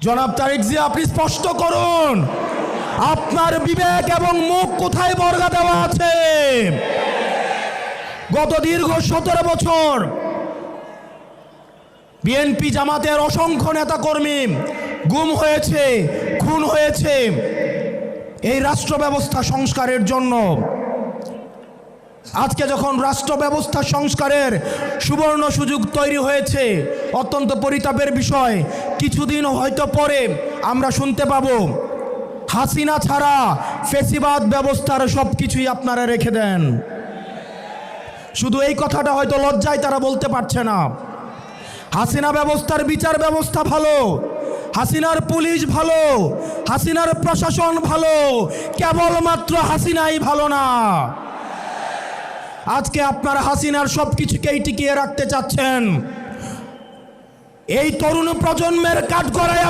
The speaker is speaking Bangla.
জনাব তারেক জিয়া, আপনি স্পষ্ট করুন আপনার বিবেক এবং মুখ কোথায় বর্গা দেওয়া আছে? গত দীর্ঘ 17 বছর বিএনপি জামাতের অসংখ্য নেতাকর্মী গুম হয়েছে, খুন হয়েছে এই রাষ্ট্র ব্যবস্থা সংস্কারের জন্য। আজকে যখন রাষ্ট্র ব্যবস্থা সংস্কারের সুবর্ণ সুযোগ তৈরি হয়েছে, অত্যন্ত পরিতাপের বিষয়, কিছুদিন হয়তো পরে আমরা শুনতে পাবো হাসিনা ছাড়া ফ্যাসিবাদ ব্যবস্থার সব কিছুই আপনারা রেখে দেন। শুধু এই কথাটা হয়তো লজ্জায় তারা বলতে পারছে না। হাসিনা ব্যবস্থার বিচার ব্যবস্থা ভালো, হাসিনার পুলিশ ভালো, হাসিনার প্রশাসন ভালো, কেবলমাত্র হাসিনাই ভালো না। আজকে আপনারা হাসিনার সব কিছুকেই টিকিয়ে রাখতে চাচ্ছেন। এই তরুণ প্রজন্মের কাঠগড়ায়